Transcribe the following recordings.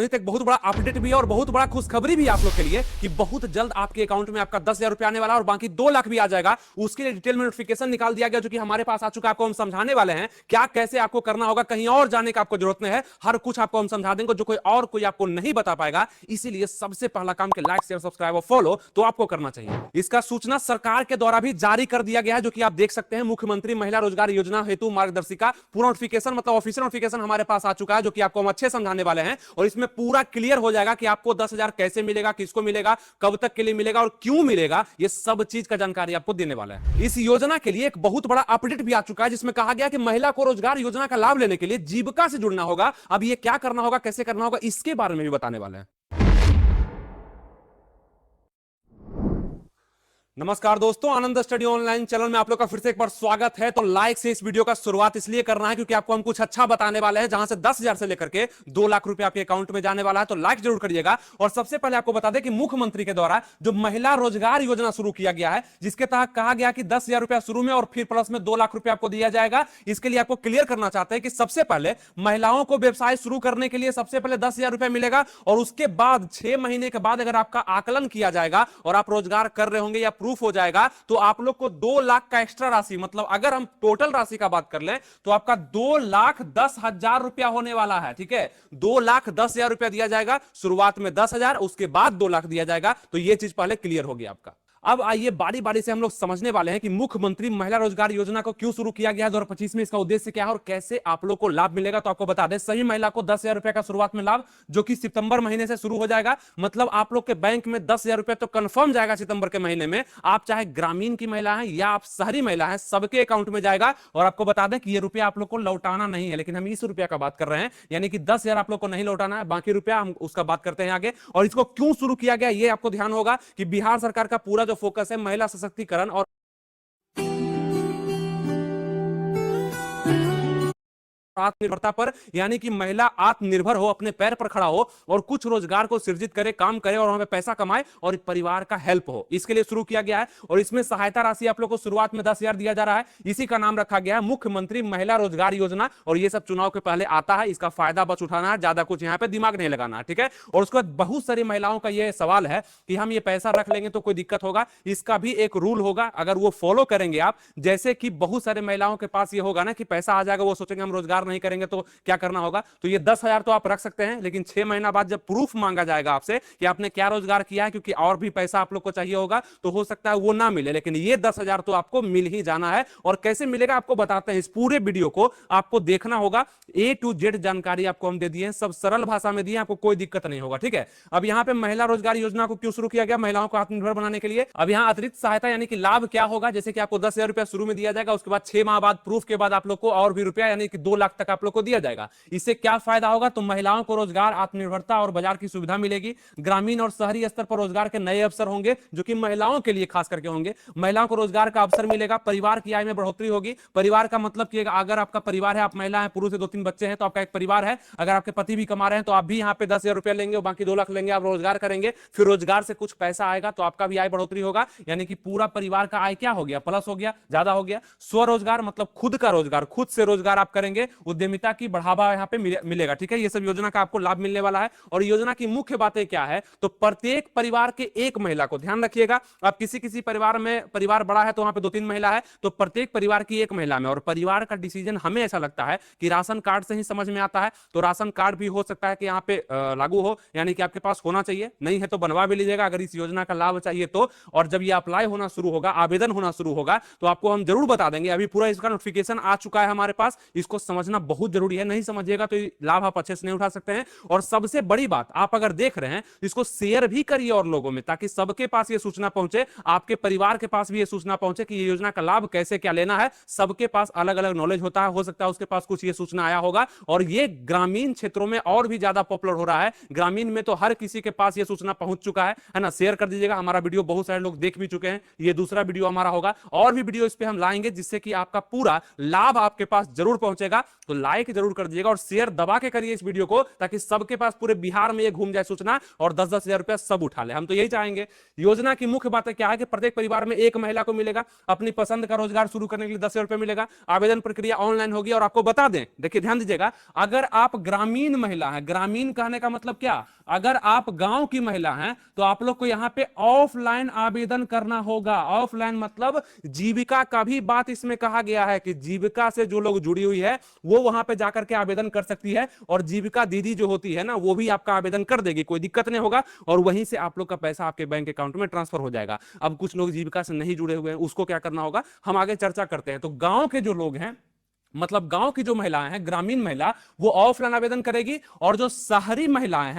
संबंधित एक बहुत बड़ा अपडेट भी है और बहुत बड़ा खुशखबरी भी आप लोग के लिए कि बहुत जल्द आपके अकाउंट में आपका 10,000 रुपया आने वाला है और बाकी 2 लाख भी आ जाएगा। उसके लिए डिटेल में नोटिफिकेशन निकाल दिया गया जो कि हमारे पास आ चुका है। आपको हम समझाने वाले हैं क्या कैसे आपको करना होगा, कहीं और जाने का आपको जरूरत नहीं है, हर कुछ आपको हम समझा देंगे जो कोई आपको नहीं बता पाएगा। इसीलिए सबसे पहला काम के लाइक शेयर सब्सक्राइब और फॉलो तो आपको करना चाहिए। इसका सूचना सरकार के द्वारा भी जारी कर दिया गया है जो कि आप देख सकते हैं, मुख्यमंत्री महिला रोजगार योजना हेतु मार्गदर्शिका। पूरा नोटिफिकेशन मतलब ऑफिशियल नोटिफिकेशन हमारे पास आ चुका है जो कि आपको हम अच्छे समझाने वाले हैं और इसमें पूरा क्लियर हो जाएगा कि आपको 10,000 कैसे मिलेगा, किसको मिलेगा, कब तक के लिए मिलेगा और क्यों मिलेगा, ये सब चीज का जानकारी आपको देने वाला है। इस योजना के लिए एक बहुत बड़ा अपडेट भी आ चुका है जिसमें कहा गया कि महिला को रोजगार योजना का लाभ लेने के लिए जीविका से जुड़ना होगा। अब ये क्या करना होगा, कैसे करना होगा, इसके बारे में भी बताने वाले हैं। नमस्कार दोस्तों, आनंद स्टडी ऑनलाइन चैनल में आप लोग का फिर से एक बार स्वागत है। तो लाइक से इस वीडियो का शुरुआत इसलिए करना है क्योंकि आपको हम कुछ अच्छा बताने वाले हैं जहां से 10,000 से लेकर के 2 लाख रुपए आपके अकाउंट में जाने वाला है। तो लाइक जरूर करिएगा। और सबसे पहले आपको बता दें कि मुख्यमंत्री के द्वारा जो महिला रोजगार योजना शुरू किया गया है जिसके तहत कहा गया कि 10,000 रुपया शुरू में और फिर प्लस में 2 लाख रुपया आपको दिया जाएगा। इसके लिए आपको क्लियर करना चाहते हैं कि सबसे पहले महिलाओं को व्यवसाय शुरू करने के लिए सबसे पहले 10,000 रुपया मिलेगा और उसके बाद 6 महीने के बाद अगर आपका आकलन किया जाएगा और आप रोजगार कर रहे होंगे या प्रूफ हो जाएगा तो आप लोग को 2 लाख का एक्स्ट्रा राशि, मतलब अगर हम टोटल राशि का बात कर लें तो आपका 2,10,000 रुपया होने वाला है। ठीक है, 2,10,000 रुपया दिया जाएगा। शुरुआत में 10,000, उसके बाद 2 लाख दिया जाएगा। तो यह चीज पहले क्लियर हो गया आपका। अब आइए बारी बारी से हम लोग समझने वाले हैं कि मुख्यमंत्री महिला रोजगार योजना को क्यों शुरू किया गया है 2025 में, इसका उद्देश्य क्या है और कैसे आप लोग को लाभ मिलेगा। तो आपको बता दें, सभी महिला को 10,000 रुपए का शुरुआत में लाभ जो कि सितंबर महीने से शुरू हो जाएगा। मतलब आप लोग के बैंक में 10,000 रुपए तो कंफर्म जाएगा सितंबर के महीने में। आप चाहे ग्रामीण की महिला है या आप शहरी महिला है, सबके अकाउंट में जाएगा। और आपको बता दें कि ये रुपया आप लोग को लौटाना नहीं है, लेकिन हम इस रुपया का बात कर रहे हैं, यानी कि 10,000 आप लोग को नहीं लौटाना है, बाकी रुपया हम उसका बात करते हैं आगे। और इसको क्यों शुरू किया गया ये आपको ध्यान होगा कि बिहार सरकार का पूरा जो फोकस है महिला सशक्तिकरण और आत्मनिर्भरता पर, यानी कि महिला आत्मनिर्भर हो, अपने पैर पर खड़ा हो और कुछ रोजगार को सृजित करे, काम करे और वहां पे पैसा कमाए और परिवार का हेल्प हो, इसके लिए शुरू किया गया है। और इसमें सहायता राशि आप लोग को शुरुआत में 10,000 दिया जा रहा है। इसी का नाम रखा गया है मुख्यमंत्री महिला रोजगार योजना। और ये सब चुनाव के पहले आता है, इसका फायदा बस उठाना है, ज्यादा कुछ यहाँ पे दिमाग नहीं लगाना है। ठीक है, और उसके बाद बहुत सारी महिलाओं का यह सवाल है कि हम ये पैसा रख लेंगे तो कोई दिक्कत होगा। इसका भी एक रूल होगा, अगर वो फॉलो करेंगे आप, जैसे कि बहुत सारे महिलाओं के पास ये होगा ना कि पैसा आ जाएगा, वो सोचेंगे हम रोजगार नहीं करेंगे तो क्या करना होगा। तो ये 10,000 तो आप रख सकते हैं, लेकिन 6 महीना बाद जब प्रूफ मांगा जाएगा आपसे कि आपने क्या रोजगार किया है, क्योंकि और भी पैसा आप लोग को चाहिए होगा, तो हो सकता है वो ना मिले, लेकिन ये 10,000 तो आपको मिल ही जाना है। और कैसे मिलेगा आपको बताते हैं। इस पूरे वीडियो को आपको देखना होगा, A to Z जानकारी आपको हम दे दिए हैं, सब सरल भाषा में दिए, आपको कोई दिक्कत नहीं होगा। ठीक है, अब यहाँ पे महिला रोजगार योजना को क्यों शुरू किया गया, महिलाओं को आत्मनिर्भर बनाने के लिए। अब यहाँ अतिरिक्त सहायता यानी कि लाभ क्या होगा, जैसे कि आपको 10,000 रुपया शुरू में दिया जाएगा, उसके बाद 6 माह बाद प्रूफ के बाद आप लोग को और भी रुपया यानी कि 2 लाख तक आप लोग को दिया जाएगा। इससे क्या फायदा होगा, तो महिलाओं को रोजगार, आत्मनिर्भरता और बाजार की सुविधा मिलेगी। ग्रामीण और शहरी स्तर पर रोजगार के नए अवसर होंगे जो कि महिलाओं के लिए खास करके होंगे। महिलाओं को रोजगार का अवसर मिलेगा, परिवार की आय में बढ़ोतरी होगी। परिवार का मतलब कि अगर आपका परिवार है, आप महिला है, पुरुष से 2-3 बच्चे हैं, तो आपका एक परिवार है। अगर आपके पति भी कमा रहे हैं तो आप भी यहाँ पे 10,000 रुपया लेंगे और बाकी 2 लाख लेंगे, आप रोजगार करेंगे, फिर रोजगार से कुछ पैसा आएगा तो आपका भी आय बढ़ोतरी होगा, यानी कि पूरा परिवार का आय क्या हो गया, प्लस हो गया, ज्यादा हो गया। स्वरोजगार मतलब खुद का रोजगार, खुद से रोजगार आप करेंगे, उद्यमिता की बढ़ावा यहाँ पे मिलेगा। ठीक है, ये सब योजना का आपको लाभ मिलने वाला है। और योजना की मुख्य बातें क्या है, तो प्रत्येक परिवार के एक महिला को, ध्यान रखिएगा, आप किसी परिवार में, परिवार बड़ा है तो वहां पे 2-3 महिला है, तो प्रत्येक परिवार की एक महिला में। और परिवार का डिसीजन हमें ऐसा लगता है कि राशन कार्ड से ही समझ में आता है, तो राशन कार्ड भी हो सकता है कि यहाँ पे लागू हो, यानी कि आपके पास होना चाहिए, नहीं है तो बनवा भी लीजिएगा अगर इस योजना का लाभ चाहिए तो। और जब ये अप्लाई होना शुरू होगा, आवेदन होना शुरू होगा, तो आपको हम जरूर बता देंगे। अभी पूरा इसका नोटिफिकेशन आ चुका है हमारे पास, इसको समझना बहुत जरूरी है, नहीं समझिएगा तो लाभ आप अच्छे से नहीं उठा सकते हैं। और सबसे बड़ी बात, आप अगर देख रहे हैं इसको शेयर भी करिए और लोगों में, ताकि सबके पास ये सूचना पहुंचे, आपके परिवार के पास भी ये सूचना पहुंचे कि ये योजना का लाभ कैसे क्या लेना है। सबके पास अलग अलग नॉलेज होता है, हो सकता है उसके पास कुछ ये सूचना आया होगा। और ये ग्रामीण क्षेत्रों में और भी ज्यादा पॉपुलर हो रहा है, ग्रामीण में तो हर किसी के पास ये सूचना पहुंच चुका है ना। शेयर कर दीजिएगा, हमारा वीडियो बहुत सारे लोग देख भी चुके हैं, ये दूसरा वीडियो हमारा होगा, और भी वीडियो इस पे हम लाएंगे जिससे कि आपका पूरा लाभ आपके पास जरूर पहुंचेगा। तो लाइक जरूर कर दीजिएगा और शेयर दबा के करिए इस वीडियो को, ताकि सबके पास पूरे बिहार में ये घूम जाए सूचना और 10-10 हजार रुपया सब उठा ले। हम तो यही चाहेंगे। योजना की मुख्य बात क्या है कि प्रत्येक परिवार में एक महिला को मिलेगा, अपनी पसंद का रोजगार शुरू करने के लिए 10,000 रुपए मिलेगा। आवेदन प्रक्रिया ऑनलाइन होगी। और आपको बता दें, देखिए ध्यान दीजिएगा, अगर आप ग्रामीण महिला हैं, ग्रामीण कहने का मतलब क्या, अगर आप गांव की महिला हैं तो आप लोग को यहां पे ऑफलाइन आवेदन करना होगा। ऑफलाइन मतलब जीविका का भी बात इसमें कहा गया है कि जीविका से जो लोग जुड़ी हुई है वो वहां पे जाकर के आवेदन कर सकती है, और जीविका दीदी जो होती है ना वो भी आपका आवेदन कर देगी, कोई दिक्कत नहीं होगा। और वहीं से आप लोग का पैसा आपके बैंक अकाउंट में ट्रांसफर हो जाएगा। अब कुछ लोग जीविका से नहीं जुड़े हुए हैं, उसको क्या करना होगा हम आगे चर्चा करते हैं। तो गांव के जो लोग हैं, मतलब गांव की जो महिलाएं हैं, ग्रामीण महिला, वो ऑफलाइन आवेदन करेगी, और जो शहरी महिलाएं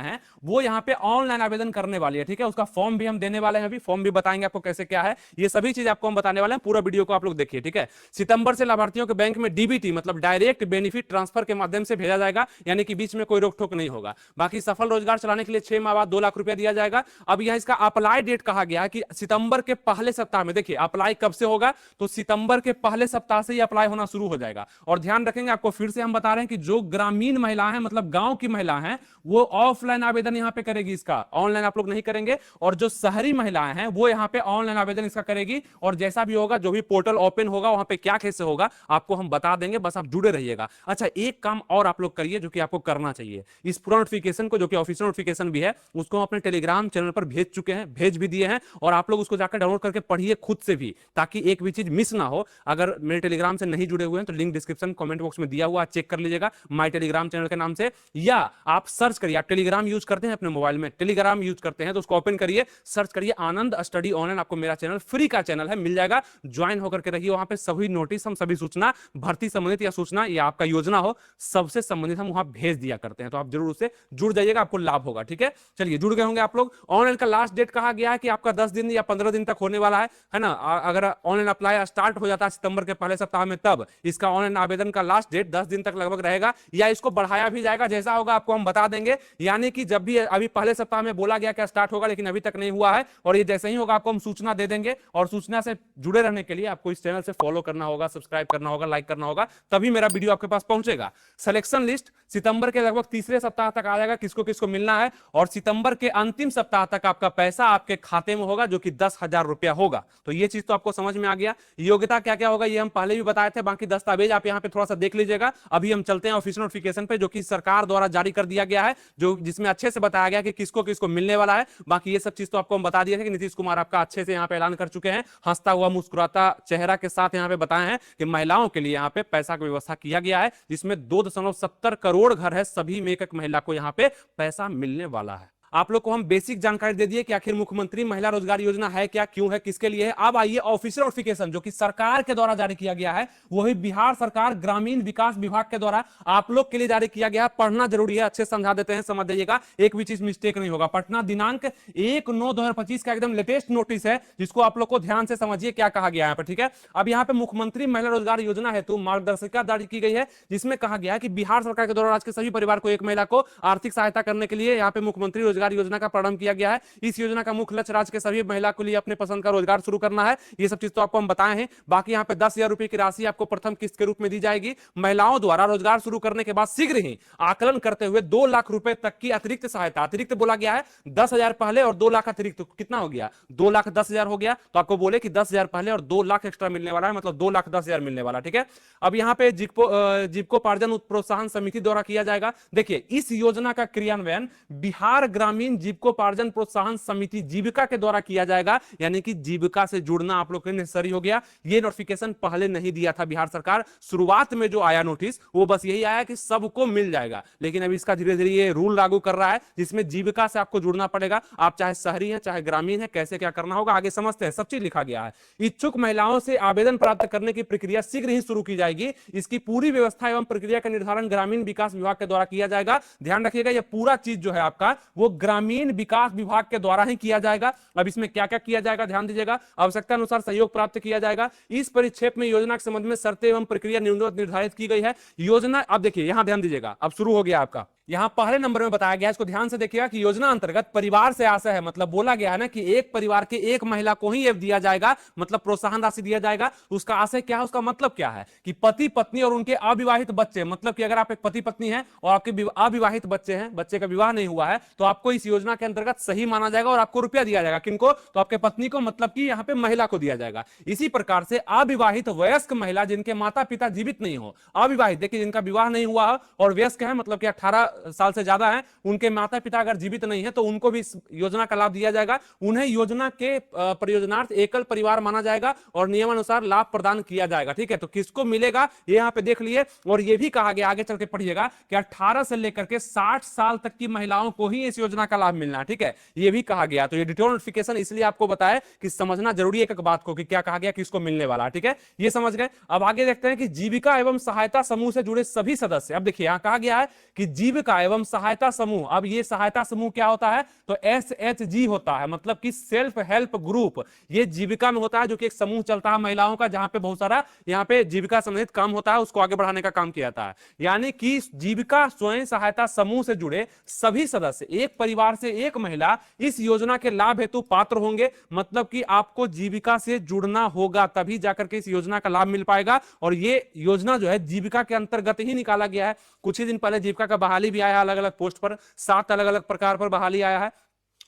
हैं वो यहां पे ऑनलाइन आवेदन करने वाली है। ठीक है, उसका फॉर्म भी हम देने वाले हैं, अभी फॉर्म भी बताएंगे आपको कैसे क्या है, ये सभी चीज आपको हम बताने वाले हैं। पूरा वीडियो को आप लोग देखिए। ठीक है, सितंबर से लाभार्थियों के बैंक में डीबीटी मतलब डायरेक्ट बेनिफिट ट्रांसफर के माध्यम से भेजा जाएगा, यानी कि बीच में कोई रोक टोक नहीं होगा। बाकी सफल रोजगार चलाने के लिए 6 माह बाद 2 लाख रुपया दिया जाएगा। अब यह इसका अप्लाई डेट कहा गया है कि सितंबर के पहले सप्ताह में। देखिए अप्लाई कब से होगा, तो सितंबर के पहले सप्ताह से ही अप्लाई होना शुरू हो जाएगा। और ध्यान रखेंगे, आपको फिर से हम बता रहे हैं कि जो ग्रामीण महिला है, मतलब गांव की महिला है, वो ऑफलाइन आवेदन यहां पे करेगी, इसका ऑनलाइन आप लोग नहीं करेंगे। और जो शहरी महिलाएं हैं वो यहां पे ऑनलाइन आवेदन इसका करेगी। और जैसा भी होगा, जो भी पोर्टल ओपन होगा वहां पे क्या कैसे होगा आपको हम बता देंगे, बस आप जुड़े रहिएगा। अच्छा, एक काम और आप लोग करिए जो कि आपको करना चाहिए, इस पूरा नोटिफिकेशन को, जो कि ऑफिशियल नोटिफिकेशन भी है, उसको हम अपने टेलीग्राम चैनल पर भेज चुके हैं, भेज भी दिए हैं। और आप लोग उसको जाकर डाउनलोड करके पढ़िए खुद से भी, ताकि एक भी चीज मिस ना हो। अगर मेरे टेलीग्राम से नहीं जुड़े हुए हैं तो लिंक डिस्क्रिप्शन कमेंट बॉक्स में दिया हुआ, चेक कर लीजिएगा माय टेलीग्राम चैनल के नाम से, या आप सर्च करिए। आप टेलीग्राम यूज करते हैं अपने मोबाइल में, टेलीग्राम यूज करते हैं तो उसको ओपन करिए, सर्च करिए आनंद स्टडी ऑनलाइन, आपको मेरा चैनल फ्री का चैनल है, मिल जाएगा। ज्वाइन होकर के रहिए, वहां पे सभी नोटिस, हम सभी सूचना भर्ती संबंधित या सूचना या आपका योजना हो सबसे संबंधित हम वहां भेज दिया करते हैं। तो आप जरूर उससे जुड़ जाइएगा, आपको लाभ होगा। ठीक है, चलिए जुड़ गए होंगे आप लोग। ऑनलाइन का लास्ट डेट कहा गया है कि आपका 10 दिन या 15 दिन तक होने वाला है ना। अगर ऑनलाइन अप्लाई स्टार्ट हो जाता है सितंबर के पहले सप्ताह में, तब इसका ऑनलाइन आवेदन का लास्ट डेट 10 दिन तक लगभग रहेगा, या इसको बढ़ाया भी जाएगा, जैसा होगा आपको हम बता देंगे। यानी कि जब भी, अभी पहले सप्ताह में बोला गया क्या स्टार्ट होगा, लेकिन अभी तक नहीं हुआ है, और ये जैसे ही होगा आपको हम सूचना दे देंगे। और सूचना से जुड़े रहने के लिए आपको इस चैनल से फॉलो करना होगा, सब्सक्राइब करना होगा, लाइक करना होगा, तभी मेरा वीडियो आपके पास पहुंचेगा। सिलेक्शन लिस्ट सितंबर के लगभग तीसरे सप्ताह तक आ जाएगा, किसको किसको मिलना है, और सितंबर के अंतिम सप्ताह तक आपका पैसा आपके खाते में होगा, जो कि 10,000 रुपया होगा। तो ये चीज तो आपको समझ में आ गया। योग्यता क्या क्या होगा ये हम पहले भी बताए थे, बाकी दस्तावेज आप यहाँ पे थोड़ा सा देख लीजिएगा। अभी हम चलते हैं ऑफिशियल नोटिफिकेशन पे, जो कि सरकार द्वारा जारी कर दिया गया है, जो जिसमें अच्छे से बताया गया कि किसको किसको मिलने वाला है। बाकी ये सब चीज तो आपको हम बता दिए थे कि नीतीश कुमार आपका अच्छे से यहाँ पे ऐलान कर चुके हैं, हंसता हुआ मुस्कुराता चेहरा के साथ यहाँ पे बताए हैं कि महिलाओं के लिए यहाँ पे पैसा की व्यवस्था किया गया है, जिसमें 2.70 करोड़ घर है, सभी में एक एक महिला को यहाँ पे पैसा मिलने वाला है। आप लोग को हम बेसिक जानकारी दे दिए कि आखिर मुख्यमंत्री महिला रोजगार योजना है क्या, क्यों है, किसके लिए है। अब आइए ऑफिशियल नोटिफिकेशन जो कि सरकार के द्वारा जारी किया गया है, वही बिहार सरकार ग्रामीण विकास विभाग के द्वारा आप लोग के लिए जारी किया गया है। पढ़ना जरूरी है, अच्छे समझा देते हैं, समझ जाइएगा, एक भी चीज मिस्टेक नहीं होगा। पटना दिनांक 1/9/2025 का एकदम लेटेस्ट नोटिस है, जिसको आप लोग को ध्यान से समझिए क्या कहा गया है यहाँ पर। ठीक है, अब यहाँ पे मुख्यमंत्री महिला रोजगार योजना हेतु मार्गदर्शिका जारी की गई है, जिसमें कहा गया है कि बिहार सरकार के द्वारा राज्य के सभी परिवार को एक महिला को आर्थिक सहायता करने के लिए यहाँ पे मुख्यमंत्री रोजगार योजना का प्रारंभ किया गया है। इस योजना का मुख्य लक्ष्य राज्य के सभी महिला के लिए अपने पसंद का रोजगार शुरू करना है। ये सब चीज तो आपको हम बताए हैं। बाकी यहाँ पे 10,000 रुपए की राशि आपको प्रथम किस्त के रूप में दी जाएगी। महिलाओं द्वारा रोजगार शुरू करने के बाद शीघ्र ही आकलन करते हुए 2 लाख रुपए तक की अतिरिक्त सहायता, अतिरिक्त बोला गया है 10,000 पहले और 2 लाख अतिरिक्त, तो कितना हो गया 2,10,000 हो गया। तो आपको बोले कि 10,000 पहले और 2 लाख एक्स्ट्रा मिलने वाला है, मतलब 2,10,000 मिलने वाला। ठीक है, अब यहाँ पे जीविकोपार्जन प्रोत्साहन समिति द्वारा किया जाएगा। देखिए इस योजना का क्रियान्वयन बिहार ग्रामीण जीविकोपार्जन प्रोत्साहन समिति जीविका के द्वारा किया जाएगा, यानी कि जीविका से जुड़ना आप लोग के लिए नेसेसरी हो गया। ये नोटिफिकेशन पहले नहीं दिया था बिहार सरकार, शुरुआत में जो आया नोटिस वो बस यही आया कि सबको मिल जाएगा, लेकिन अभी इसका धीरे धीरे ये रूल लागू कर रहा है, जिसमें जीविका से आपको जुड़ना पड़ेगा। आप चाहे शहरी हैं चाहे ग्रामीण है, कैसे क्या करना होगा आगे समझते हैं, सब चीज लिखा गया है। इच्छुक महिलाओं से आवेदन प्राप्त करने की प्रक्रिया शीघ्र ही शुरू की जाएगी। इसकी पूरी व्यवस्था एवं प्रक्रिया का निर्धारण ग्रामीण विकास विभाग के द्वारा किया जाएगा। ध्यान रखिएगा ये पूरा चीज जो है आपका वो ग्रामीण विकास विभाग के द्वारा ही किया जाएगा। अब इसमें क्या क्या किया जाएगा ध्यान दीजिएगा। आवश्यकता अनुसार सहयोग प्राप्त किया जाएगा। इस परिक्षेप में योजना के संबंध में शर्तें एवं प्रक्रिया निर्धारित की गई है। योजना, अब देखिए यहां ध्यान दीजिएगा, अब शुरू हो गया आपका यहां पहले नंबर में बताया गया, इसको ध्यान से देखिएगा कि योजना अंतर्गत परिवार से आशय है, मतलब बोला गया है ना कि एक परिवार के एक महिला को ही ये दिया जाएगा, मतलब प्रोत्साहन राशि दिया जाएगा। उसका आशय क्या है, उसका मतलब क्या है कि पति पत्नी और उनके अविवाहित बच्चे, मतलब कि अगर आप एक पति पत्नी है और आपके अविवाहित बच्चे हैं, बच्चे का विवाह नहीं हुआ है, तो आपको इस योजना के अंतर्गत सही माना जाएगा और आपको रुपया दिया जाएगा। किनको? तो आपके पत्नी को, मतलब कि यहाँ पे महिला को दिया जाएगा। इसी प्रकार से अविवाहित वयस्क महिला जिनके माता पिता जीवित नहीं हो, अविवाहित देखिए जिनका विवाह नहीं हुआ और वयस्क है, मतलब कि 18 साल से ज्यादा है, उनके माता पिता अगर जीवित नहीं है तो उनको भी इस योजना का लाभ दिया जाएगा। उन्हें योजना के प्रयोजनार्थ एकल परिवार माना जाएगा और नियमानुसार लाभ प्रदान किया जाएगा। ठीक है, तो किसको मिलेगा ये यहाँ पे देख लिए। और ये भी कहा गया, आगे चल के पढ़िएगा, कि 18 से लेकर के 60 साल तक की महिलाओं को ही इस योजना का लाभ मिलना है। ठीक है, ये भी कहा गया। तो ये डिटेल नोटिफिकेशन इसलिए आपको बताया कि समझना जरूरी है एक बात को कि क्या कहा गया, किसको मिलने वाला। ठीक है, ये समझ गए। अब आगे देखते हैं कि जीविका एवं सहायता समूह से जुड़े सभी सदस्य। अब देखिए यहां कहा गया है कि जीविका एवं सहायता समूह। अब ये सहायता समूह क्या होता है, तो SHG होता है, मतलब कि सेल्फ हेल्प ग्रुप। ये जीविका में होता है, जो कि एक समूह चलता है महिलाओं का, जहां पे बहुत सारा यहाँ पे जीविका संबंधित काम होता है, उसको आगे बढ़ाने का काम किया जाता है। यानी कि जीविका स्वयं सहायता समूह से जुड़े सभी सदस्य, एक परिवार से एक महिला इस योजना के लाभ हेतु पात्र होंगे। मतलब कि आपको जीविका से जुड़ना होगा, तभी जाकर के इस योजना का लाभ मिल पाएगा। और ये योजना जो है जीविका के अंतर्गत ही निकाला गया है। कुछ ही दिन पहले जीविका का बहाली भी आया है, अलग अलग पोस्ट पर 7 अलग अलग प्रकार पर बहाली आया है,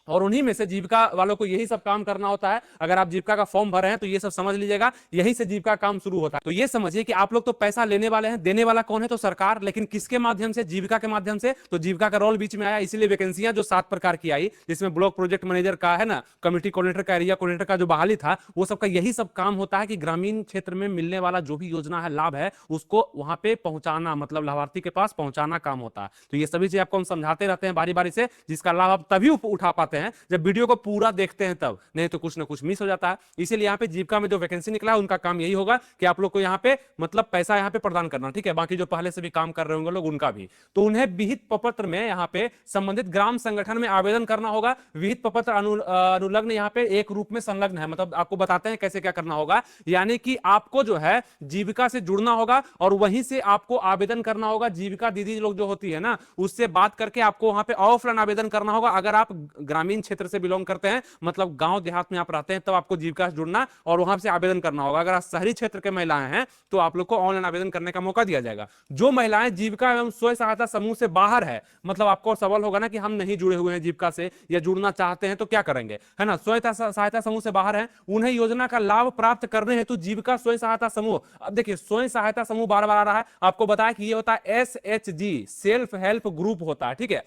और उन्हीं में से जीविका वालों को यही सब काम करना होता है। अगर आप जीविका का फॉर्म भर रहे हैं तो ये सब समझ लीजिएगा, यही से जीविका काम शुरू होता है। तो ये समझिए कि आप लोग तो पैसा लेने वाले हैं, देने वाला कौन है, तो सरकार। लेकिन किसके माध्यम से? जीविका के माध्यम से। तो जीविका का रोल बीच में आया, इसीलिए वैकेंसियां जो 7 प्रकार की आई, जिसमें ब्लॉक प्रोजेक्ट मैनेजर का है ना, कमिटी कोऑर्डिनेटर का, एरिया कोऑर्डिनेटर का जो बहाली था, वो सबका यही सब काम होता है कि ग्रामीण क्षेत्र में मिलने वाला जो भी योजना है, लाभ है, उसको वहां पे पहुंचाना, मतलब लाभार्थी के पास पहुंचाना काम होता है। तो ये सभी चीज आपको हम समझाते रहते हैं बारी बारी से, जिसका लाभ आप तभी उठा पाते हैं जब वीडियो को पूरा देखते हैं तब, नहीं तो कुछ ना कुछ मिस हो जाता है। इसीलिए यहाँ पे जीविका में जो वैकेंसी निकला है उनका काम यही होगा कि आप लोग को यहाँ पे मतलब पैसा यहाँ पे प्रदान करना। ठीक है, बाकी जो पहले से भी काम कर रहे होंगे लोग उनका भी। तो उन्हें विहित प्रपत्र में यहाँ पे संबंधित ग्राम संगठन में आवेदन करना होगा। विहित प्रपत्र अनुलग्न यहाँ पे एक रूप में संलग्न है, मतलब आपको बताते हैं कैसे क्या करना होगा। यानी कि आपको जो है जीविका से जुड़ना होगा और वहीं से आपको आवेदन करना होगा। जीविका दीदी लोग जो होती है ना, उससे बात करके आपको वहां पे ऑफलाइन आवेदन करना होगा। अगर आप ग्रामीण क्षेत्र से बिलोंग करते हैं, मतलब गांव देहात में आप रहते हैं, तब आपको जीविका से जुड़ना और वहां से आवेदन करना होगा। अगर आप शहरी क्षेत्र के महिलाएं हैं तो आप लोग को ऑनलाइन आवेदन करने का मौका दिया जाएगा। जो महिलाएं जीविका एवं स्वयं सहायता समूह से बाहर है, मतलब आपको सवाल होगा ना कि हम नहीं जुड़े हुए हैं जीविका से या जुड़ना चाहते हैं तो क्या करेंगे, है ना। स्वयं सहायता समूह से बाहर है, उन्हें योजना का लाभ प्राप्त करने हेतु जीविका स्वयं सहायता समूह। अब देखिए स्वयं सहायता समूह बार बार आ रहा है, आपको बताया कि ये होता है SHG, सेल्फ हेल्प ग्रुप होता है। ठीक है,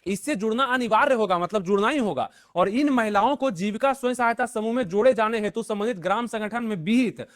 इससे जुड़ना अनिवार्य होगा, मतलब जुड़ना ही होगा। और इन महिलाओं को जीविका स्वयं सहायता समूह में जोड़े जाने हेतु संबंधित ग्राम संगठन में विहित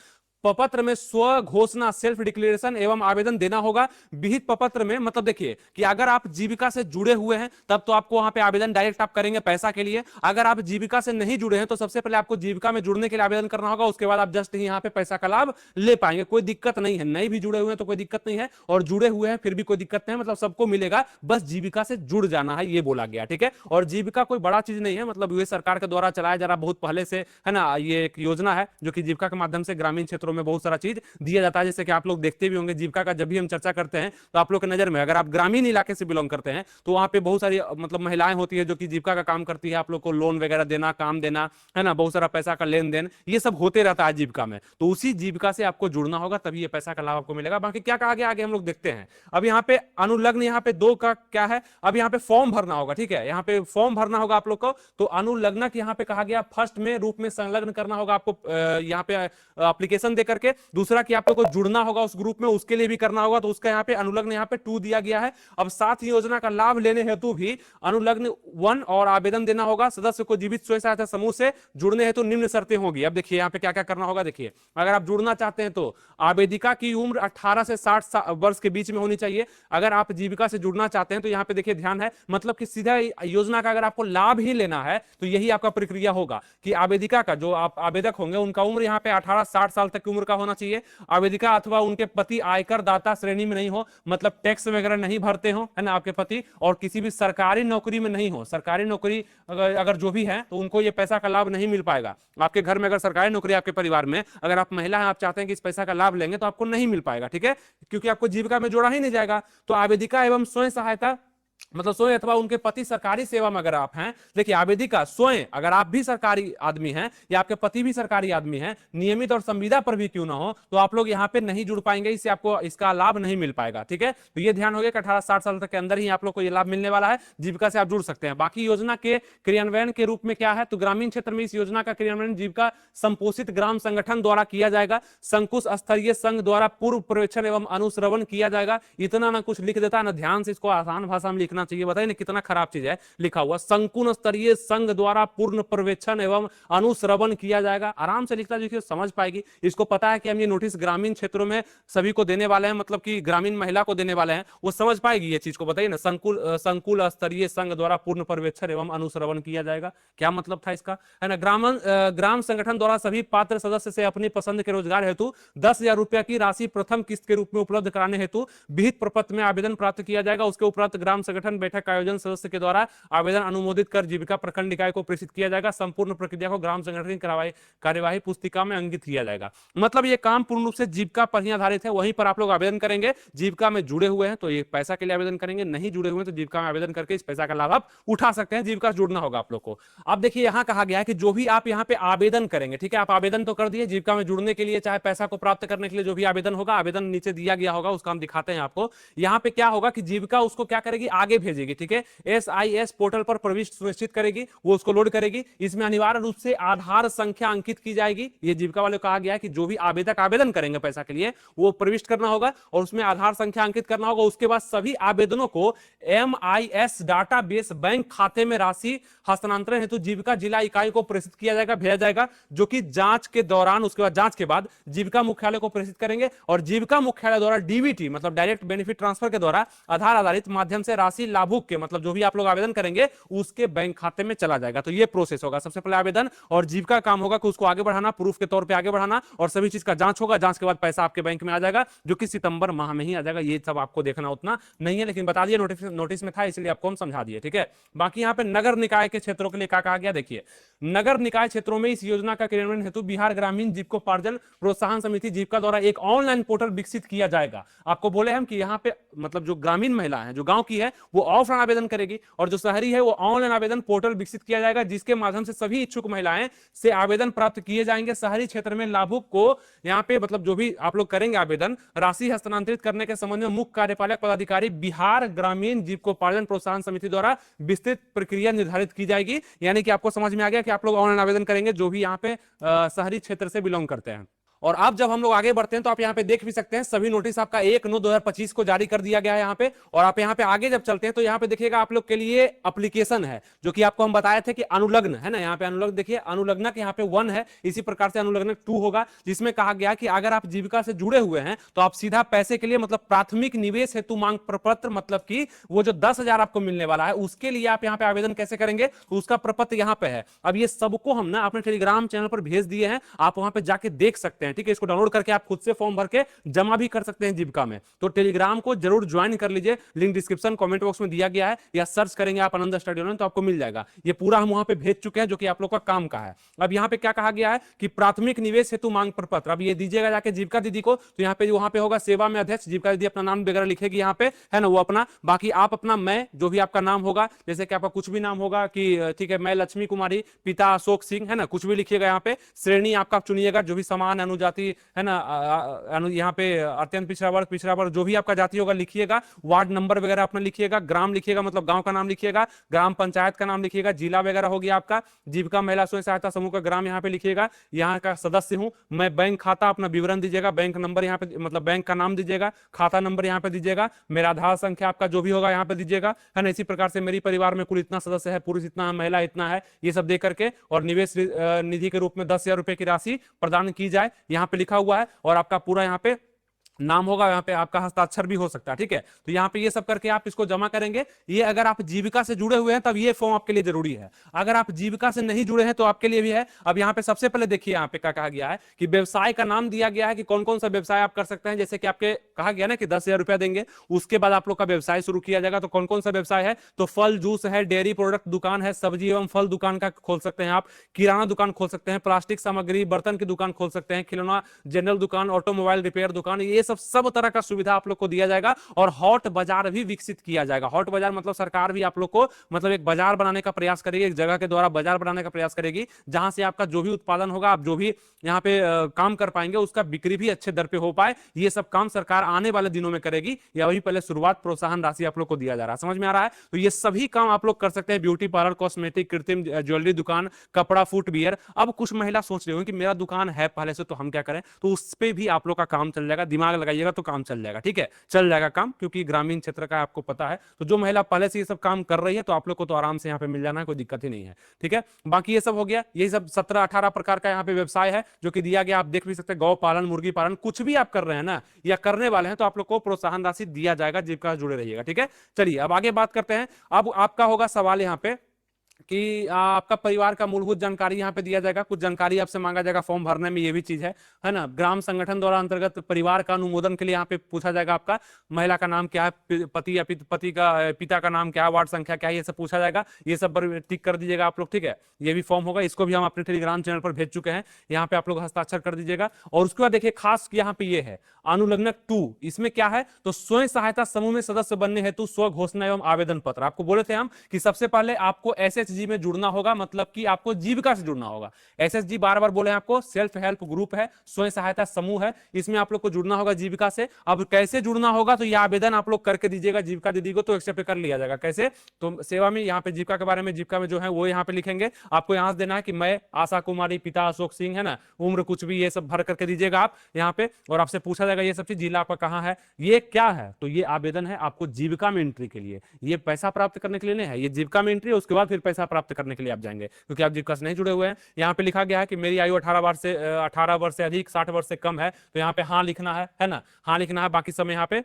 प्रपत्र में स्व घोषणा, सेल्फ डिक्लेरेशन एवं आवेदन देना होगा। विहित प्रपत्र में मतलब देखिए कि अगर आप जीविका से जुड़े हुए हैं तब तो आपको वहां पे आवेदन डायरेक्ट आप करेंगे पैसा के लिए। अगर आप जीविका से नहीं जुड़े हैं तो सबसे पहले आपको जीविका में जुड़ने के लिए आवेदन करना होगा, उसके बाद आप जस्ट ही यहाँ पे पैसा का लाभ ले पाएंगे। कोई दिक्कत नहीं है, नहीं भी जुड़े हुए हैं तो कोई दिक्कत नहीं है, और जुड़े हुए हैं फिर भी कोई दिक्कत नहीं है, मतलब सबको मिलेगा, बस जीविका से जुड़ जाना है, ये बोला गया। ठीक है, और जीविका कोई बड़ा चीज नहीं है, मतलब यूएस सरकार के द्वारा चलाया जा रहा बहुत पहले से, है ना। ये एक योजना है जो कि जीविका के माध्यम से ग्रामीण क्षेत्रों में बहुत सारा चीज दिया जाता है। जैसे कि आप लोग देखते भी होंगे जीविका का जब भी हम चर्चा करते हैं तो आप लोग की नजर में, अगर आप ग्रामीण इलाके से बिलोंग करते हैं तो वहां पे बहुत सारी मतलब महिलाएं होती है जो कि जीविका का काम करती है, आप लोग को लोन वगैरह देना, काम देना, है ना, बहुत सारा पैसा का लेन देन, ये सब होते रहता है जीविका में। तो उसी जीविका से आपको जुड़ना होगा, तभी ये पैसा का लाभ आपको मिलेगा। बाकी क्या कहा गया आगे हम लोग देखते हैं। अब यहाँ पे अनुलग्न, यहाँ पे 2 का क्या है, अब यहाँ पे फॉर्म भरना होगा। ठीक है, यहाँ पे फॉर्म भरना होगा आप लोग को। तो अनुलग्नक यहाँ पे कहा गया फर्स्ट में रूप में संलग्न करना होगा आपको यहाँ पे एप्लीकेशन दे करके। दूसरा कि आप लोग को जुड़ना होगा उस ग्रुप में, उसके लिए भी करना होगा, तो उसका यहाँ पे अनुलग्न यहाँ पे 2 दिया गया है। अब साथ ही योजना का लाभ लेने हेतु भी अनुलग्न 1 और आवेदन देना होगा। सदस्य को जीवित स्वयं सहायता समूह से जुड़ने हेतु निम्न शर्तें होगी। अब देखिए यहाँ पे क्या क्या करना होगा। देखिए अगर आप जुड़ना चाहते हैं तो आवेदिका की उम्र 18 से 60 वर्ष के बीच में होनी चाहिए। अगर आप जीविका से जुड़ना चाहते हैं तो यहाँ पे देखिए ध्यान है, मतलब कि सीधा योजना का अगर आपको लाभ ही लेना है तो यही आपका प्रक्रिया होगा कि आवेदिका का जो आप आवेदक होंगे उनका उम्र यहाँ पे 18-60 साल तक की उम्र का होना चाहिए। आवेदिका अथवा उनके पति आयकर दाता श्रेणी में नहीं हो, मतलब टैक्स वगैरह नहीं भरते हो, है ना आपके पति, और किसी भी सरकारी नौकरी में नहीं हो। सरकारी नौकरी अगर जो भी है तो उनको ये पैसा का लाभ नहीं मिल पाएगा। आपके घर में अगर सरकारी नौकरी, आपके परिवार में अगर आप महिला हैं, आप चाहते हैं कि इस पैसा का लाभ लेंगे तो आपको नहीं मिल पाएगा। ठीक है, क्योंकि आपको जीविका में जोड़ा ही नहीं जाएगा। तो आवेदिका एवं स्वयं सहायता मतलब स्वयं अथवा उनके पति सरकारी सेवा में अगर आप हैं, देखिए आवेदिका स्वयं अगर आप भी सरकारी आदमी हैं या आपके पति भी सरकारी आदमी हैं, नियमित और संविदा पर भी क्यों ना हो, तो आप लोग यहाँ पे नहीं जुड़ पाएंगे, इससे आपको इसका लाभ नहीं मिल पाएगा। ठीक है, तो ये ध्यान हो गया कि 18-60 साल तक के अंदर ही आप लोग को ये लाभ मिलने वाला है, जीविका से आप जुड़ सकते हैं। बाकी योजना के क्रियान्वयन के रूप में क्या है, तो ग्रामीण क्षेत्र में इस योजना का क्रियान्वयन जीविका संपोषित ग्राम संगठन द्वारा किया जाएगा, संकुश स्तरीय संघ द्वारा पूर्व पर्यवेक्षण एवं अनुश्रवण किया जाएगा। इतना ना कुछ लिख देता है ना ध्यान से, इसको आसान भाषा में लिखना चाहिए। बताइए ना कितना खराब चीज है लिखा हुआ, संकुल स्तरीय संघ द्वारा पूर्ण पर्यवेक्षण एवं अनुश्रवण किया जाएगा। आराम से लिखता देखिए समझ पाएगी। इसको पता है कि हम ये नोटिस ग्रामीण क्षेत्रों में सभी को देने वाले हैं, मतलब कि ग्रामीण महिला को देने वाले हैं, वो समझ पाएगी ये चीज को। बताइए ना, संकुल स्तरीय संघ द्वारा पूर्ण पर्यवेक्षण एवं अनुश्रवण किया जाएगा, क्या मतलब था इसका, है ना। ग्राम संगठन द्वारा सभी पात्र सदस्य से अपनी पसंद के रोजगार हेतु 10,000 रुपया की राशि प्रथम किस्त के रूप में उपलब्ध कराने हेतु विहित प्रपत्र में आवेदन प्राप्त किया जाएगा। उसके उपरांत ग्राम संगठन बैठक का आयोजन सदस्य के द्वारा आवेदन अनुमोदित कर जीविका प्रखंड निकाय को प्रेषित किया जाएगा। संपूर्ण प्रक्रिया को ग्राम संगठन की कार्यवाही पुस्तिका में अंकित किया जाएगा। मतलब ये काम पूर्ण रूप से जीविका पर ही आधारित है, वहीं पर आप लोग आवेदन करेंगे। जीविका में जुड़े हुए हैं तो ये पैसा के लिए आवेदन करेंगे, नहीं जुड़े हुए हैं तो जीविका में आवेदन करके इस पैसा का लाभ आप उठा सकते हैं। जीविका से जुड़ना होगा आप लोग को। अब देखिए यहां कहा गया है कि जो भी आप यहाँ पे आवेदन करेंगे, ठीक है, आप आवेदन तो कर दिए जीविका में जुड़ने के लिए, चाहे पैसा को प्राप्त करने के लिए जो भी आवेदन होगा, आवेदन नीचे दिया गया होगा, उसका हम दिखाते हैं आपको। यहाँ पे क्या होगा कि जीविका उसको क्या करेगी, आगे भेजेगी। ठीक है, SIS पोर्टल पर प्रविष्ट सुनिश्चित करेगी, वो उसको लोड करेगी। इसमें अनिवार्य रूप से आधार संख्या अंकित की जाएगी। ये जीविका वाले कहा गया है कि जो भी आवेदक आवेदन करेंगे पैसा के लिए वो प्रविष्ट करना होगा और उसमें आधार संख्या अंकित करना होगा। उसके बाद सभी आवेदनों को MIS डाटाबेस बैंक खाते में राशि हस्तांतरण हेतु जीविका जिला इकाई को प्रेषित किया जाएगा, भेजा जाएगा, जो कि जांच के दौरान, उसके बाद जांच के बाद जीविका मुख्यालय को प्रेषित करेंगे और जीविका मुख्यालय द्वारा DBT मतलब डायरेक्ट बेनिफिट ट्रांसफर के द्वारा आधार आधारित माध्यम से राशि लाभुक के, मतलब जो भी आप लोग आवेदन करेंगे उसके बैंक खाते में चला जाएगा। तो ये प्रोसेस होगा, सबसे पहले आवेदन और जीविका काम होगा कि उसको आगे बढ़ाना, प्रूफ के तौर पे आगे बढ़ाना और सभी चीज का जांच होगा। जांच के बाद पैसा आपके बैंक में आ जाएगा, जो कि सितंबर माह में ही आ जाएगा। ये सब आपको देखना उतना नहीं है, लेकिन बता दिए नोटिस में था इसलिए आपको हम समझा दिए। ठीक है, बाकी यहाँ पे नगर निकाय के क्षेत्रों के लिए क्या कहा गया, देखिए नगर निकाय क्षेत्रों में इस योजना का क्रियान्वयन हेतु बिहार ग्रामीण जीविकोपार्जन प्रोत्साहन समिति जीविका द्वारा एक ऑनलाइन पोर्टल विकसित किया जाएगा। आपको बोले हम कि यहाँ पे मतलब जो ग्रामीण महिला है, जो गांव की है, वो ऑफलाइन आवेदन करेगी और जो शहरी है वो ऑनलाइन आवेदन पोर्टल विकसित किया जाएगा, जिसके माध्यम से सभी इच्छुक महिलाएं से आवेदन प्राप्त किए जाएंगे। शहरी क्षेत्र में लाभुक को यहाँ पे मतलब जो भी आप लोग करेंगे आवेदन, राशि हस्तांतरित करने के संबंध में मुख्य कार्यपालक पदाधिकारी बिहार ग्रामीण जीविकोपार्जन प्रोत्साहन समिति द्वारा विस्तृत प्रक्रिया निर्धारित की जाएगी। यानी कि आपको समझ में आ गया कि आप लोग ऑनलाइन आवेदन करेंगे जो भी यहाँ पे शहरी क्षेत्र से बिलोंग करते हैं। और अब जब हम लोग आगे बढ़ते हैं तो आप यहाँ पे देख भी सकते हैं सभी नोटिस आपका 1/9/2025 को जारी कर दिया गया है यहाँ पे। और आप यहाँ पे आगे जब चलते हैं तो यहाँ पे देखिएगा आप लोग के लिए एप्लीकेशन है, जो कि आपको हम बताए थे कि अनुलग्न है ना, यहाँ पे अनुलग्न देखिए, अनुलग्नक यहाँ पे 1 है, इसी प्रकार से अनुलग्नक 2 होगा, जिसमें कहा गया कि अगर आप जीविका से जुड़े हुए हैं तो आप सीधा पैसे के लिए मतलब प्राथमिक निवेश हेतु मांग प्रपत्र, मतलब कि वो जो 10,000 आपको मिलने वाला है उसके लिए आप यहाँ पे आवेदन कैसे करेंगे, तो उसका प्रपत्र यहाँ पे है। अब ये सबको हम ना अपने टेलीग्राम चैनल पर भेज दिए हैं, आप वहां पे जाके देख सकते हैं। ठीक है, इसको डाउनलोड करके आप खुद से फॉर्म भर के जमा भी कर सकते हैं जीविका में। तो टेलीग्राम को जरूर ज्वाइन कर लीजिए, लिंक डिस्क्रिप्शन कमेंट बॉक्स में दिया गया है, या सर्च करेंगे आप आनंद स्टडी ऑनलाइन तो आपको मिल जाएगा। ये पूरा हम वहां पे भेज चुके हैं, जो कि आप लोग का काम का है। अब यहाँ पे क्या कहा गया है कि प्राथमिक निवेश हेतु मांग प्रपत्र, अब ये दीजिएगा जाके जीविका दीदी को, तो यहाँ पे वहां पे होगा सेवा में अध्यक्ष, जीविका दीदी अपना नाम वगैरह लिखेगी यहाँ पे, है ना, वो अपना, बाकी आप अपना मैं जो भी आपका नाम होगा, जैसे कि आपका कुछ भी नाम होगा कि ठीक है मैं लक्ष्मी कुमारी, पिता अशोक सिंह, है ना, कुछ भी लिखिएगा यहाँ पे। श्रेणी आपका चुनिएगा, जो भी समान अनुजाति है ना, यहाँ पे अत्यंत पिछड़ा वर्ग जो भी आपका जाति होगा लिखिएगा। वार्ड नंबर वगैरह अपना लिखिएगा, ग्राम लिखिएगा मतलब गांव का नाम लिखिएगा, ग्राम पंचायत का नाम लिखिएगा, जिला वगैरह हो गया आपका, जीविका महिला स्वयं सहायता समूह का ग्राम यहाँ पे लिखिएगा, यहाँ का सदस्य हूँ मैं, बैंक खाता अपना विवरण दीजिएगा, बैंक नंबर यहाँ पे मतलब बैंक का नाम दीजिएगा, खाता नंबर यहाँ पे दीजिएगा, मेरा आधार संख्या आपका जो भी होगा यहाँ पे दीजिएगा, है ना। इसी प्रकार से मेरी परिवार में कुल इतना सदस्य है, पुरुष इतना है, महिला इतना है, ये सब दे करके और निवेश निधि के रूप में 10,000 रुपए की राशि प्रदान की जाए, यहाँ पे लिखा हुआ है। और आपका पूरा यहाँ पे नाम होगा, यहाँ पे आपका हस्ताक्षर भी हो सकता है। ठीक है, तो यहाँ पे ये सब करके आप इसको जमा करेंगे। ये अगर आप जीविका से जुड़े हुए हैं तब ये फॉर्म आपके लिए जरूरी है, अगर आप जीविका से नहीं जुड़े हैं तो आपके लिए भी है। अब यहाँ पे सबसे पहले देखिए यहाँ पे क्या कहा गया है कि व्यवसाय का नाम दिया गया है कि कौन कौन सा व्यवसाय आप कर सकते हैं। जैसे कि आपके कहा गया ना कि 10,000 रुपया देंगे, उसके बाद आप लोग का व्यवसाय शुरू किया जाएगा। तो कौन कौन सा व्यवसाय है, तो फल जूस है, डेयरी प्रोडक्ट दुकान है, सब्जी एवं फल दुकान का खोल सकते हैं आप, किराना दुकान खोल सकते हैं, प्लास्टिक सामग्री बर्तन की दुकान खोल सकते हैं, खिलौना जनरल दुकान, ऑटोमोबाइल रिपेयर दुकान, ये सब सब तरह का सुविधा आप लोग को दिया जाएगा और हॉट बाजार भी विकसित किया जाएगा। हॉट बाजार मतलब सरकार भी आप लोग को मतलब एक बाजार बनाने का प्रयास करेगी, एक जगह के द्वारा बाजार बनाने का प्रयास करेगी जहां से आपका जो भी उत्पादन होगा, आप जो भी यहाँ पे काम कर पाएंगे उसका बिक्री भी अच्छे दर पे हो पाए। ये सब काम सरकार आने वाले दिनों में करेगी, या वही पहले शुरुआत प्रोत्साहन राशि आप लोग को दिया जा रहा है। समझ में आ रहा है? तो ये सभी काम आप लोग कर सकते हैं, ब्यूटी पार्लर, कॉस्मेटिक, कृत्रिम ज्वेलरी दुकान, कपड़ा, फुटवियर। अब कुछ महिला सोच रही होंगी कि मेरा दुकान है पहले से, तो हम क्या करें, तो उस पर भी आप लोग का काम चल जाएगा, दिमाग लगाइएगा तो काम चल जाएगा। ठीक है, चल जाएगा काम, क्योंकि ग्रामीण क्षेत्र का आपको पता है। तो जो महिला पहले से ये सब काम कर रही है तो आप लोग को तो आराम से यहाँ पे मिल जाना है, कोई दिक्कत ही नहीं है। ठीक है, बाकी ये सब हो गया, यही सब 17-18 प्रकार का यहाँ पे व्यवसाय है जो कि दिया गया। आप देख भी सकते हैं, गौ पालन, मुर्गी पालन, कुछ भी आप कर रहे हैं ना या करने वाले हैं तो आप लोग को प्रोत्साहन राशि दिया जाएगा, जीविका से जुड़े रहिएगा। ठीक है, चलिए अब आगे बात करते हैं। अब आपका होगा सवाल यहाँ पे कि आपका परिवार का मूलभूत जानकारी यहाँ पे दिया जाएगा, कुछ जानकारी आपसे मांगा जाएगा फॉर्म भरने में, ये भी चीज है ना। ग्राम संगठन द्वारा अंतर्गत परिवार का अनुमोदन के लिए यहाँ पे पूछा जाएगा आपका महिला का नाम क्या है, पति या पति का पिता का नाम क्या है, वार्ड संख्या क्या है, ये सब पूछा जाएगा। ये सब पर टिक कर दीजिएगा आप लोग। ठीक है, ये भी फॉर्म होगा, इसको भी हम अपने टेलीग्राम चैनल पर भेज चुके हैं, यहाँ पे आप लोग हस्ताक्षर कर दीजिएगा। और उसके बाद देखिए खास यहाँ पे ये है अनुलग्नक 2, इसमें क्या है, तो स्वयं सहायता समूह में सदस्य बनने हेतु स्व घोषणा एवं आवेदन पत्र। आपको बोले थे हम कि सबसे पहले आपको एसएचजी में जुड़ना होगा, मतलब कि आपको जीविका से जुड़ना होगा। एसएचजी बार बार बोले आपको, सेल्फ हेल्प ग्रुप है, स्वयं सहायता समूह है, इसमें आप लोग को जुड़ना होगा जीविका से। अब कैसे जुड़ना होगा, तो यह आवेदन आप लोग करके दीजिएगा जीविका दीदी को, तो एक्सेप्ट कर लिया जाएगा। कैसे, तो सेवा में यहाँ पे जीविका के बारे में, जीविका में जो है वो यहाँ पे लिखेंगे, आपको यहाँ से देना है कि मैं आशा कुमारी, पिता अशोक सिंह, है ना, उम्र कुछ भी, ये सब भर करके दीजिएगा आप यहाँ पे। और आपसे पूछा जाएगा ये सब चीज, जिला आपका कहाँ है, ये क्या है, तो ये आवेदन है आपको जीविका में एंट्री के लिए, ये पैसा प्राप्त करने के लिए नहीं है, ये जीविका में एंट्री है, उसके बाद फिर पैसा प्राप्त करने के लिए आप जाएंगे, क्योंकि आप जीविका से नहीं जुड़े हुए हैं। यहाँ पे लिखा गया है कि मेरी आयु 18 वर्ष से अधिक, 60 वर्ष से कम है, तो यहाँ पे हाँ लिखना है ना, हाँ लिखना है। बाकी समय यहाँ पे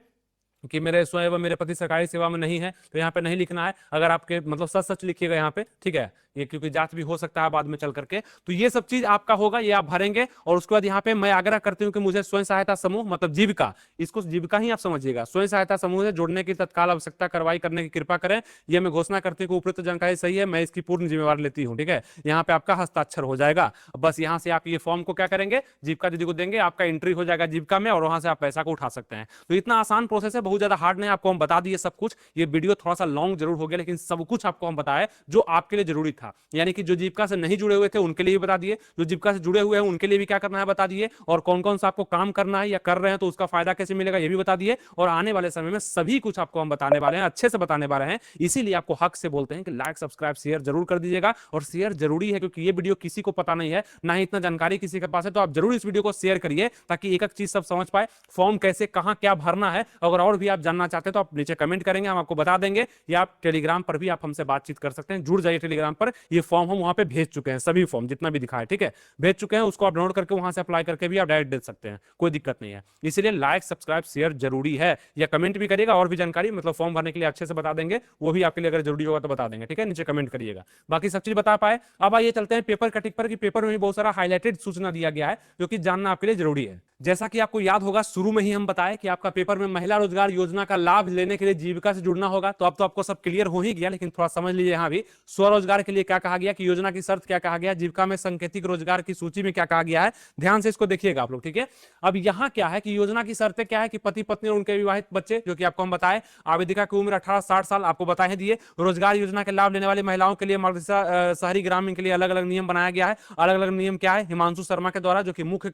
कि मेरे स्वयं व मेरे पति सरकारी सेवा में नहीं है, तो यहाँ पे नहीं लिखना है। अगर आपके मतलब सच सच लिखिएगा यहाँ पे, ठीक है, ये क्योंकि जांच भी हो सकता है बाद में चल करके। तो ये सब चीज आपका होगा, ये आप भरेंगे। और उसके बाद यहाँ पे मैं आग्रह करती हूँ कि मुझे स्वयं सहायता समूह मतलब जीविका, इसको जीविका ही आप समझिएगा, स्वयं सहायता समूह से जुड़ने की तत्काल आवश्यकता कार्रवाई करने की कृपा करें। ये मैं घोषणा करती हूँ कि उपरोक्त जानकारी सही है, मैं इसकी पूर्ण जिम्मेवारी लेती हूँ। ठीक है, यहाँ पे आपका हस्ताक्षर हो जाएगा। बस यहाँ से आप ये फॉर्म को क्या करेंगे, जीविका दीदी को देंगे, आपका एंट्री हो जाएगा जीविका में, और वहां से आप पैसा को उठा सकते हैं। तो इतना आसान प्रोसेस है, बहुत ज्यादा हार्ड नहीं, आपको हम बता दिए सब कुछ। ये वीडियो थोड़ा सा लॉन्ग जरूर हो गया, लेकिन सब कुछ आपको हम बताए जो आपके लिए जरूरी था। यानी कि जो जीविका से नहीं जुड़े हुए थे उनके लिए भी बता दिए, जो जीविका से जुड़े हुए हैं उनके लिए भी क्या करना है बता दिए, और कौन कौन सा आपको काम करना है या कर रहे हैं तो उसका फायदा कैसे मिलेगा ये भी बता दिए। और आने वाले समय में सभी कुछ आपको हम बताने वाले हैं, अच्छे से बताने वाले हैं। इसीलिए आपको हक से बोलते हैं कि लाइक, सब्सक्राइब, शेयर जरूर कर दीजिएगा। और शेयर जरूरी है, क्योंकि ये वीडियो किसी को पता नहीं है, ना ही इतना जानकारी किसी के पास है, तो आप जरूर इस वीडियो को शेयर करिए ताकि एक एक चीज सब समझ पाए, फॉर्म कैसे कहां क्या भरना है। अगर और भी आप जानना चाहते हैं तो आप नीचे कमेंट करेंगे, हम आपको बता देंगे, या आप टेलीग्राम पर भी आप हमसे बातचीत कर सकते हैं। जुड़ जाइए टेलीग्राम पर, ये फॉर्म हम वहां पे भेज चुके हैं, सभी फॉर्म जितना भी दिखा है, ठीक है, भेज चुके हैं। उसको आप डाउनलोड करके वहां से अप्लाई करके भी आप डायरेक्ट दे सकते हैं, कोई दिक्कत नहीं है। इसलिए लाइक, सब्सक्राइब, शेयर जरूरी है, या कमेंट भी करिएगा। और भी जानकारी मतलब फॉर्म भरने के लिए अच्छे से बता देंगे, वो भी आपके लिए अगर जरूरी होगा तो बता देंगे। ठीक है, नीचे कमेंट करिएगा, बाकी सब चीज बता पाए। अब आइए चलते हैं पेपर कटिंग पर, कि पेपर में भी बहुत सारा हाईलाइटेड सूचना दिया गया है जो कि जानना आपके लिए जरूरी है। जैसा कि आपको याद होगा, शुरू में ही हम बताए कि आपका पेपर में महिला रोजगार योजना का लाभ लेने के लिए जीविका से जुड़ना होगा। तो अब तो आपको सब क्लियर हो ही गया, लेकिन थोड़ा समझ लीजिए यहाँ भी स्वरोजगार के लिए क्या कहा गया, कि योजना की शर्त क्या कहा गया, जीविका में सांकेतिक रोजगार की सूची में क्या कहा गया है। ध्यान से इसको देखिएगा आप लोग। ठीक है, अब यहाँ क्या है कि योजना की शर्तें क्या है, कि पति पत्नी और उनके विवाहित बच्चे, जो कि आपको हम बताए, आवेदिका की उम्र 18-60 साल आपको बताए दिए। रोजगार योजना के लाभ लेने वाली महिलाओं के लिए मदरसा शहरी ग्रामीण के लिए अलग अलग नियम बनाया गया है। अलग अलग नियम क्या है, हिमांशु शर्मा के द्वारा, जो कि मुख्य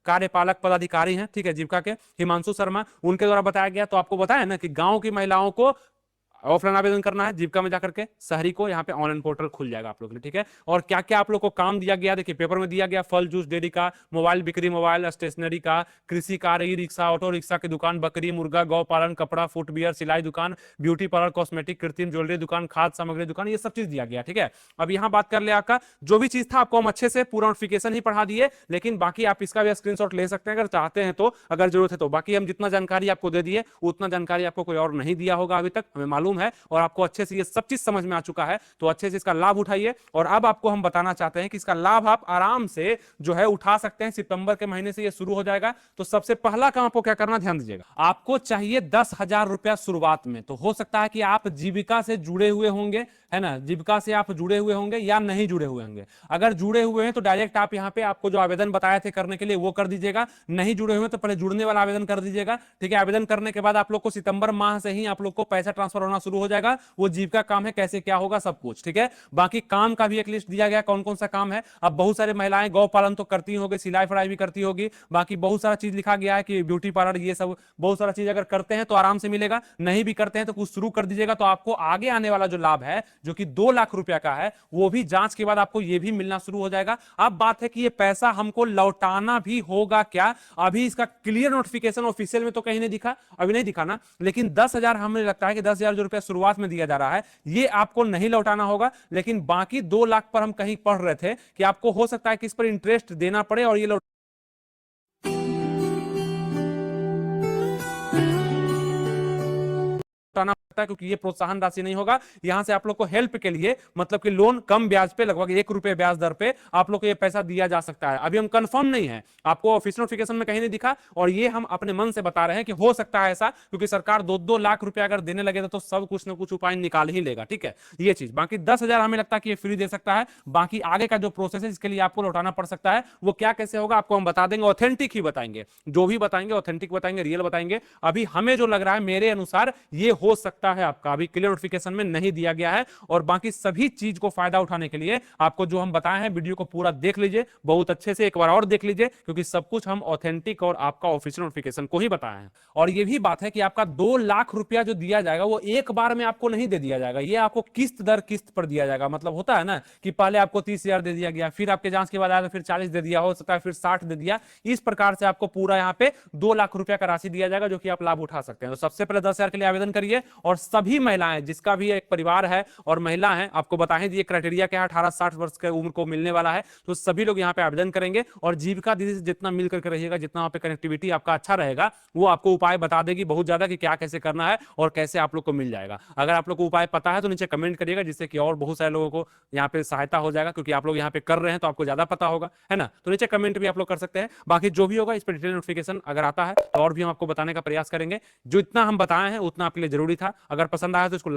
कार्यपालक पदाधिकारी हैं, ठीक है, जीविका के हिमांशु शर्मा, उनके द्वारा बताया गया। तो आपको बताया ना कि गांव की महिलाओं को ऑफलाइन आवेदन करना है, जीविका में जाकर के, शहरी को यहाँ पे ऑनलाइन पोर्टल खुल जाएगा आप लोग के लिए। ठीक है, और क्या क्या आप लोग को काम दिया गया, देखिए पेपर में दिया गया, फल जूस डेयरी का, मोबाइल बिक्री, मोबाइल स्टेशनरी का, कृषि कार्य, ई रिक्शा, ऑटो रिक्शा की दुकान, बकरी मुर्गा, गौ पालन, कपड़ा, फुटवियर, सिलाई दुकान, ब्यूटी पार्लर, कॉस्मेटिक, कृत्रिम ज्वेलरी दुकान, खाद्य सामग्री दुकान, ये सब चीज दिया गया। ठीक है, अब यहाँ बात कर ले आपका जो भी चीज था, आपको हम अच्छे से पूरा नोटिफिकेशन ही पढ़ा दिए, लेकिन बाकी आप इसका भी स्क्रीनशॉट ले सकते हैं अगर चाहते हैं तो, अगर जरूरत है तो। बाकी हम जितना जानकारी आपको दे दिए उतना जानकारी आपको कोई और नहीं दिया होगा अभी तक, हमें मालूम मालूम है और आपको अच्छे से ये सब चीज समझ में आ चुका है, तो अच्छे से इसका लाभ उठाइए। और अब आपको हम बताना चाहते हैं कि इसका लाभ आप आराम से जो है उठा सकते हैं। सितंबर के महीने से ये शुरू हो जाएगा। तो सबसे पहला काम आपको क्या करना, ध्यान दीजिएगा, आपको चाहिए 10,000 रुपया शुरुआत में। तो हो सकता है कि आप जीविका से जुड़े हुए होंगे, है ना, जीविका से आप जुड़े हुए होंगे या नहीं जुड़े हुए होंगे। अगर जुड़े हुए हैं तो डायरेक्ट आप यहाँ पे आपको जो आवेदन बताए थे करने के लिए वो कर दीजिएगा। नहीं जुड़े हुए तो पहले जुड़ने वाला आवेदन कर दीजिएगा, ठीक है। आवेदन करने के बाद आप लोग को सितंबर माह से ही आप लोग को पैसा ट्रांसफर होना शुरू हो जाएगा। वो जीविका काम है, कैसे क्या होगा सब कुछ, ठीक है। बाकी काम का भी एक लिस्ट दिया गया, कौन कौन सा काम है। अब बहुत सारे महिलाएं गौ पालन तो करती होगी, सिलाई फड़ाई भी करती होगी, बाकी बहुत सारा चीज लिखा गया है कि ब्यूटी पार्लर, ये सब बहुत सारा चीज अगर करते हैं तो आराम से मिलेगा। नहीं भी करते हैं तो कुछ शुरू कर दीजिएगा, तो आपको आगे आने वाला जो लाभ है जो कि 2 लाख रुपया का है, वो भी जांच के बाद आपको ये भी मिलना शुरू हो जाएगा। अब बात है कि ये पैसा हमको लौटाना भी होगा क्या। अभी इसका क्लियर नोटिफिकेशन ऑफिशियल में तो कहीं नहीं दिखा, अभी नहीं दिखा ना, लेकिन 10,000 हमें लगता है कि 10,000 जो रुपया शुरुआत में दिया जा रहा है ये आपको नहीं लौटाना होगा। लेकिन बाकी 2 लाख पर हम कहीं पढ़ रहे थे कि आपको हो सकता है कि इस पर इंटरेस्ट देना पड़े और ये लौटाना पड़ता है, क्योंकि ये प्रोत्साहन राशि नहीं होगा। यहां से आप लोग को हेल्प के लिए, मतलब कि लोन कम ब्याज पे, लगभग 1 रुपए ब्याज दर पे आप लोग को ये पैसा दिया जा सकता है। अभी हम कंफर्म नहीं है, आपको ऑफिशियल नोटिफिकेशन में कहीं नहीं दिखा, और ये हम अपने मन से बता रहे हैं कि हो सकता है ऐसा, क्योंकि सरकार 2-2 लाख रुपया अगर देने लगे तो सब कुछ ना कुछ उपाय निकाल ही लेगा, ठीक है। ये चीज बाकी 10,000 हमें लगता है कि ये फ्री दे सकता है। बाकी आगे का जो प्रोसेस है इसके लिए आपको लौटाना पड़ सकता है, वो क्या कैसे होगा आपको हम बता देंगे। ऑथेंटिक ही बताएंगे, जो भी बताएंगे ऑथेंटिक बताएंगे, रियल बताएंगे। अभी हमें जो लग रहा है मेरे अनुसार ये हो सकता है आपका, अभी नोटिफिकेशन में नहीं दिया गया है। और बाकी सभी चीज को फायदा उठाने के लिए आपको जो हम बताए हैं, वीडियो को पूरा देख लीजिए, बहुत अच्छे से एक बार और देख लीजिए, क्योंकि सब कुछ हम ऑथेंटिक और आपका ऑफिशियल नोटिफिकेशन को ही बताए हैं। और ये भी बात है कि आपका 2 लाख रुपया जो दिया जाएगा वो एक बार में आपको नहीं दे दिया जाएगा, ये आपको किस्त दर किस्त पर दिया जाएगा। मतलब होता है ना कि पहले आपको 30,000 दे दिया गया, फिर आपके जांच के बाद आया तो फिर 40 दे दिया, हो सकता है फिर 60 दे दिया। इस प्रकार से आपको पूरा यहाँ पे 2 लाख रुपया का राशि दिया जाएगा, जो कि आप लाभ उठा सकते हैं। तो सबसे पहले 10,000 के लिए आवेदन करिए, और सभी महिलाएं, जिसका भी एक परिवार है और महिला है, आपको बताएं दिए क्राइटेरिया क्या है, 18-60 वर्ष की उम्र को मिलने वाला है, तो सभी लोग यहाँ पे आवेदन करेंगे। और जीविका दीदी से जितना मिल करके रहिएगा, जितना वहाँ पे कनेक्टिविटी आपका अच्छा रहेगा, वो आपको उपाय बता देगी बहुत ज्यादा कि क्या कैसे करना है और कैसे आप लोग को मिल जाएगा। अगर आप लोग को उपाय पता है तो नीचे कमेंट करिएगा, जिससे कि और बहुत सारे लोगों को यहाँ पे सहायता हो जाएगा, क्योंकि आप लोग यहाँ पे कर रहे हैं तो आपको ज्यादा पता होगा, है ना। तो नीचे कमेंट भी आप लोग कर सकते हैं। बाकी जो भी होगा इस पर डिटेल नोटिफिकेशन अगर आता है तो और भी हम आपको बताने का प्रयास करेंगे। जो इतना हम बताए हैं उतना आपके लिए जरूरी था। अगर पसंद आया तो इसको